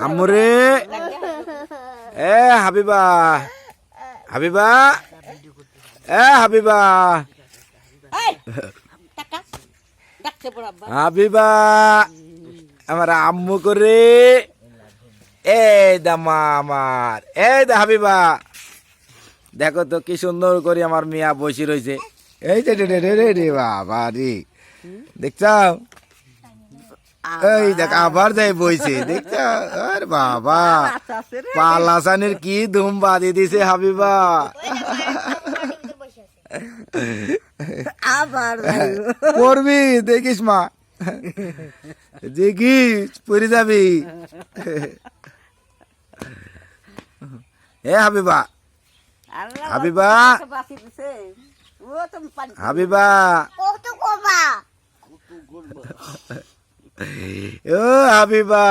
আম্মুরে এ হাবিবা হাবিবা এ হাবিবা হাবিবা আমার আম্মু করে এই দা মা আমার এই দা হাবিবা দেখো তো কি সুন্দর করে আমার মিয়া বসে রয়েছে এই যে রে বাবা রে দেখছ এই দেখ আবার যাই বইছে দেখছ আর বাবা পালাসানের কি ধুম বাঁধি দিছে হাবিবা আবার পড়বি দেখিস মা দেখিস পড়ে যাবি এ হাবিবা হাবিবা হাবিবা ও হাবিবা